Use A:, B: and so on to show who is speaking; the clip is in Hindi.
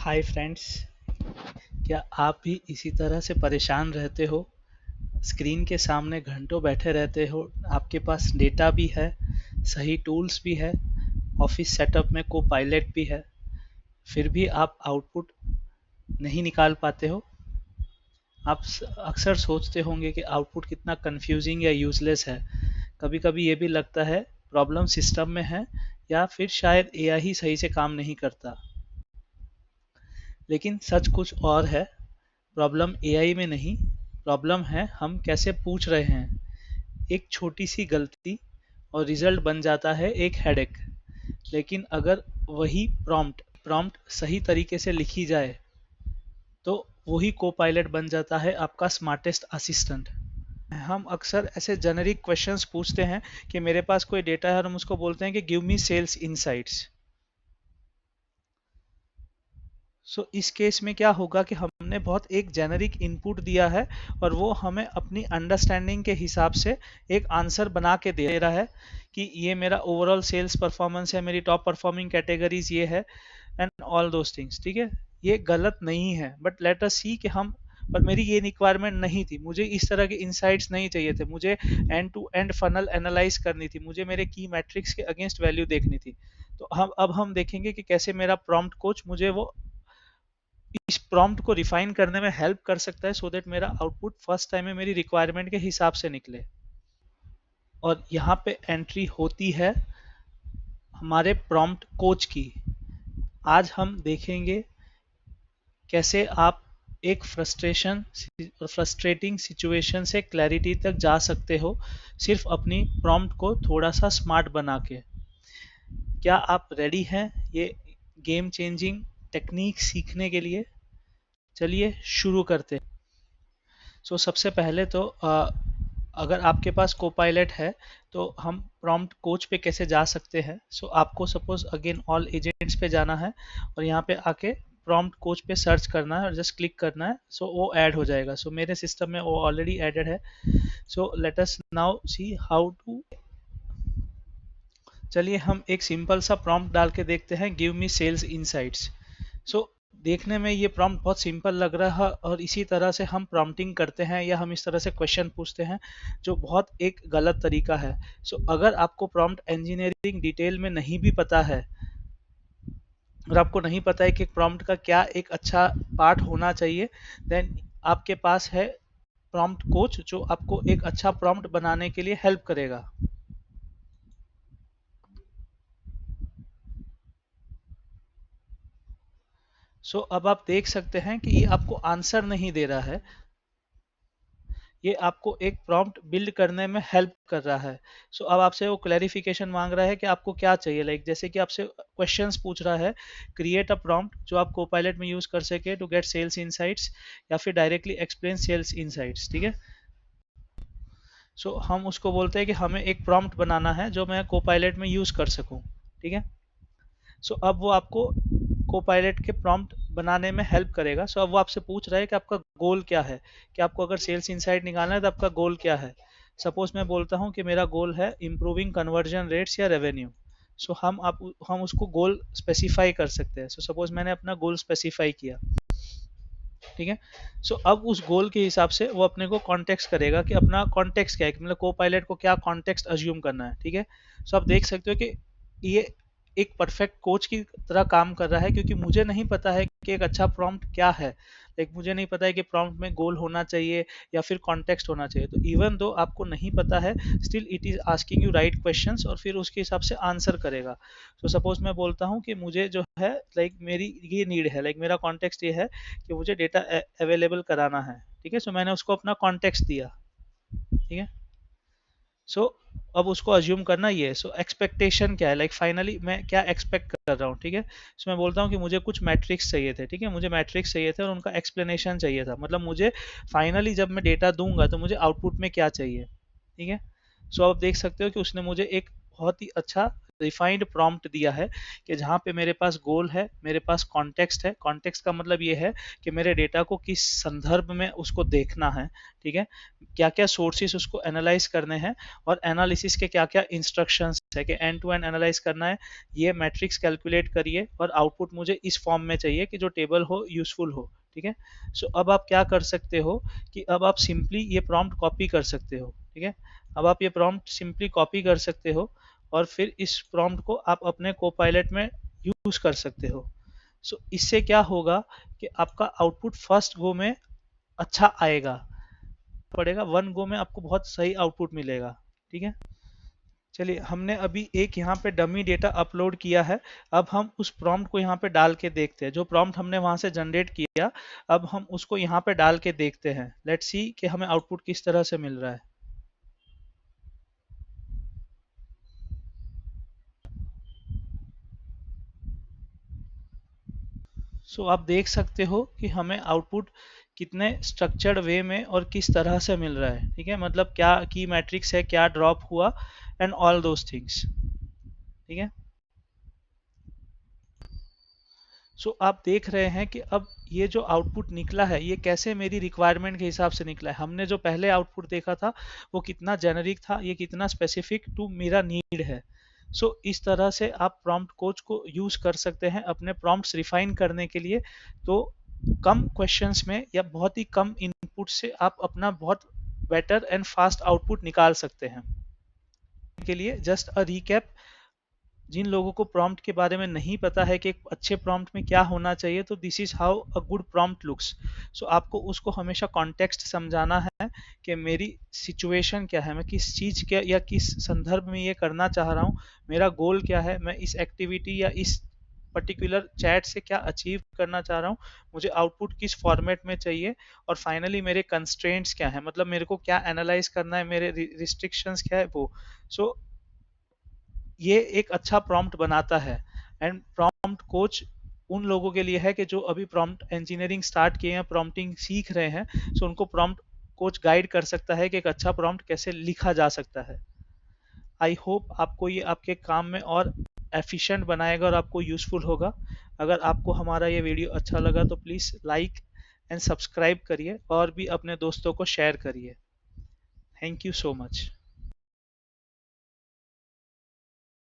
A: हाय फ्रेंड्स, क्या आप भी इसी तरह से परेशान रहते हो? स्क्रीन के सामने घंटों बैठे रहते हो, आपके पास डेटा भी है, सही टूल्स भी है, ऑफिस सेटअप में को पायलट भी है, फिर भी आप आउटपुट नहीं निकाल पाते हो? आप अक्सर सोचते होंगे कि आउटपुट कितना कंफ्यूजिंग या यूजलेस है। कभी कभी ये भी लगता है प्रॉब्लम सिस्टम में है या फिर शायद एआई ही सही से काम नहीं करता। लेकिन सच कुछ और है। प्रॉब्लम एआई में नहीं, प्रॉब्लम है हम कैसे पूछ रहे हैं। एक छोटी सी गलती और रिजल्ट बन जाता है एक हेडेक। लेकिन अगर वही प्रॉम्प्ट सही तरीके से लिखी जाए तो वही को पायलट बन जाता है आपका स्मार्टेस्ट असिस्टेंट। हम अक्सर ऐसे जेनेरिक क्वेश्चंस पूछते हैं कि मेरे पास कोई डेटा है और हम उसको बोलते हैं कि गिव मी सेल्स इनसाइट्स। इस केस में क्या होगा कि हमने बहुत एक जेनरिक इनपुट दिया है और वो हमें अपनी अंडरस्टैंडिंग के हिसाब से एक आंसर बना के दे रहा है कि ये मेरा ओवरऑल सेल्स परफॉर्मेंस है, मेरी टॉप परफॉर्मिंग कैटेगरीज ये है एंड ऑल दोज थिंग्स। ठीक है, ये गलत नहीं है, बट लेट अस सी कि हम पर मेरी ये रिक्वायरमेंट नहीं थी, मुझे इस तरह के इनसाइट्स नहीं चाहिए थे, मुझे end to end funnel analyse करनी थी, मुझे मेरे की मैट्रिक्स के अगेंस्ट वैल्यू देखनी थी। तो हम देखेंगे कि कैसे मेरा प्रॉम्प्ट कोच मुझे वो इस प्रॉम्प्ट को रिफाइन करने में हेल्प कर सकता है सो दैट मेरा आउटपुट फर्स्ट टाइम में मेरी रिक्वायरमेंट के हिसाब से निकले। और यहाँ पे एंट्री होती है हमारे प्रॉम्प्ट कोच की। आज हम देखेंगे कैसे आप एक फ्रस्ट्रेटिंग सिचुएशन से क्लैरिटी तक जा सकते हो सिर्फ अपनी प्रॉम्प्ट को थोड़ा सा स्मार्ट बना के। क्या आप रेडी हैं ये गेम चेंजिंग टेक्निक सीखने के लिए? चलिए शुरू करते हैं। सबसे पहले तो अगर आपके पास कोपायलट है तो हम प्रॉम्प्ट कोच पे कैसे जा सकते हैं। आपको सपोज अगेन ऑल एजेंट्स पे जाना है और यहाँ पे आके प्रॉम्प्ट कोच पे सर्च करना है और जस्ट क्लिक करना है। वो ऐड हो जाएगा। मेरे सिस्टम में वो ऑलरेडी एडेड है। Let us now see how to. चलिए हम एक सिंपल सा प्रॉम्प्ट डाल के देखते हैं, गिव मी सेल्स इनसाइट्स। देखने में ये प्रॉम्प्ट बहुत सिंपल लग रहा है और इसी तरह से हम प्रॉम्प्टिंग करते हैं या हम इस तरह से क्वेश्चन पूछते हैं, जो बहुत एक गलत तरीका है। अगर आपको प्रॉम्प्ट इंजीनियरिंग डिटेल में नहीं भी पता है और आपको नहीं पता है कि प्रॉम्प्ट का क्या एक अच्छा पार्ट होना चाहिए, देन आपके पास है प्रॉम्प्ट कोच जो आपको एक अच्छा प्रॉम्प्ट बनाने के लिए हेल्प करेगा। अब आप देख सकते हैं कि ये आपको आंसर नहीं दे रहा है, ये आपको एक प्रॉम्प्ट बिल्ड करने में हेल्प कर रहा है। अब आपसे वो क्लैरिफिकेशन मांग रहा है कि आपको क्या चाहिए। जैसे कि आपसे क्वेश्चंस पूछ रहा है, क्रिएट अ प्रॉम्प्ट जो आप कोपायलट में यूज कर सके टू गेट सेल्स इनसाइट्स या फिर डायरेक्टली एक्सप्लेन सेल्स इनसाइट्स। ठीक है, हम उसको बोलते हैं कि हमें एक प्रॉम्प्ट बनाना है जो मैं कोपायलट में यूज कर सकूं। ठीक है, अब वो आपको कोपायलट के प्रॉम्प्ट बनाने में हेल्प करेगा। अब वो आपसे पूछ रहा है कि आपका गोल क्या है, कि आपको अगर सेल्स इनसाइट निकालना है तो आपका गोल क्या है। सपोज मैं बोलता हूँ कि मेरा गोल है इंप्रूविंग कन्वर्जन रेट्स या रेवेन्यू। हम उसको गोल स्पेसिफाई कर सकते हैं। सपोज मैंने अपना गोल स्पेसिफाई किया। ठीक है, अब उस गोल के हिसाब से वो अपने को कॉन्टेक्स्ट करेगा कि अपना कॉन्टेक्स्ट क्या है, मतलब को पायलट को क्या कॉन्टेक्स्ट अज्यूम करना है। ठीक है, आप देख सकते हो कि ये एक परफेक्ट कोच की तरह काम कर रहा है, क्योंकि मुझे नहीं पता है कि एक अच्छा प्रॉम्प्ट क्या है। मुझे नहीं पता है कि प्रॉम्प्ट में गोल होना चाहिए या फिर कॉन्टेक्स्ट होना चाहिए। तो इवन दो आपको नहीं पता है, still it is asking you right questions और फिर उसके हिसाब से आंसर करेगा। सपोज मैं बोलता हूँ कि मुझे जो है मेरी ये नीड है, मेरा कॉन्टेक्स्ट ये है कि मुझे डेटा अवेलेबल कराना है। ठीक है, मैंने उसको अपना कॉन्टेक्स्ट दिया। ठीक है, सो अब उसको अज्यूम करना ये है। एक्सपेक्टेशन क्या है, फाइनली मैं क्या एक्सपेक्ट कर रहा हूँ। ठीक है, मैं बोलता हूँ कि मुझे कुछ मैट्रिक्स चाहिए थे। ठीक है, मुझे मैट्रिक्स चाहिए थे और उनका एक्सप्लेनेशन चाहिए था, मतलब मुझे फाइनली जब मैं डेटा दूंगा तो मुझे आउटपुट में क्या चाहिए। ठीक है, आप देख सकते हो कि उसने मुझे एक बहुत ही अच्छा रिफाइंड प्रॉम्प्ट दिया है कि जहाँ पे मेरे पास गोल है, मेरे पास कॉन्टेक्स्ट है। कॉन्टेक्स्ट का मतलब ये है कि मेरे डेटा को किस संदर्भ में उसको देखना है, ठीक है, क्या क्या सोर्सेस उसको एनालाइज करने हैं, और एनालिसिस के क्या क्या इंस्ट्रक्शंस है कि एंड टू एंड एनालाइज करना है, ये मैट्रिक्स कैलकुलेट करिए और आउटपुट मुझे इस फॉर्म में चाहिए कि जो टेबल हो, यूजफुल हो, ठीक है। सो अब आप क्या कर सकते हो कि अब आप सिंपली ये प्रॉम्प्ट कॉपी कर सकते हो, ठीक है। अब आप ये प्रॉम्प्ट सिंपली कॉपी कर सकते हो और फिर इस प्रॉम्प्ट को आप अपने कोपायलट में यूज कर सकते हो। सो इससे क्या होगा कि आपका आउटपुट फर्स्ट गो में अच्छा आएगा, पड़ेगा वन गो में आपको बहुत सही आउटपुट मिलेगा, ठीक है। चलिए, हमने अभी एक यहाँ पे डमी डेटा अपलोड किया है। अब हम उस प्रॉम्प्ट को यहाँ पे डाल के देखते हैं, जो प्रॉम्प्ट हमने वहां से जनरेट किया, अब हम उसको यहाँ पे डाल के देखते हैं। लेट्स सी कि हमें आउटपुट किस तरह से मिल रहा है। आप देख सकते हो कि हमें आउटपुट कितने स्ट्रक्चर्ड वे में और किस तरह से मिल रहा है, ठीक है, मतलब क्या की मैट्रिक्स है, क्या ड्रॉप हुआ, एंड ऑल दोज थिंग्स, ठीक है। आप देख रहे हैं कि अब ये जो आउटपुट निकला है, ये कैसे मेरी रिक्वायरमेंट के हिसाब से निकला है। हमने जो पहले आउटपुट देखा था वो कितना जेनरिक था, ये कितना स्पेसिफिक टू मेरा नीड है। इस तरह से आप प्रॉम्प्ट कोच को यूज कर सकते हैं अपने प्रॉम्प्ट्स रिफाइन करने के लिए। तो कम क्वेश्चंस में या बहुत ही कम इनपुट से आप अपना बहुत बेटर एंड फास्ट आउटपुट निकाल सकते हैं। के लिए जस्ट अ रीकैप, जिन लोगों को प्रॉम्प्ट के बारे में नहीं पता है कि एक अच्छे प्रॉम्प्ट में क्या होना चाहिए, तो this is how a good prompt looks. आपको उसको हमेशा कॉन्टेक्स्ट समझाना है कि मेरी सिचुएशन क्या है, मैं किस चीज़ के या किस संदर्भ में ये करना चाह रहा हूँ, मेरा गोल क्या है, मैं इस एक्टिविटी या इस पर्टिकुलर चैट से क्या अचीव करना चाह रहा हूँ, मुझे आउटपुट किस फॉर्मेट में चाहिए, और फाइनली मेरे कंस्ट्रेंट्स क्या है, मतलब मेरे को क्या एनालाइज करना है, मेरे रिस्ट्रिक्शंस क्या है वो। सो ये एक अच्छा प्रॉम्प्ट बनाता है। एंड प्रॉम्प्ट कोच उन लोगों के लिए है कि जो अभी प्रॉम्प्ट इंजीनियरिंग स्टार्ट किए हैं, प्रॉम्प्टिंग सीख रहे हैं, उनको प्रॉम्प्ट कोच गाइड कर सकता है कि एक अच्छा प्रॉम्प्ट कैसे लिखा जा सकता है। आई होप आपको ये आपके काम में और एफिशिएंट बनाएगा और आपको यूजफुल होगा। अगर आपको हमारा ये वीडियो अच्छा लगा तो प्लीज़ लाइक एंड सब्सक्राइब करिए और भी अपने दोस्तों को शेयर करिए। Thank you so much.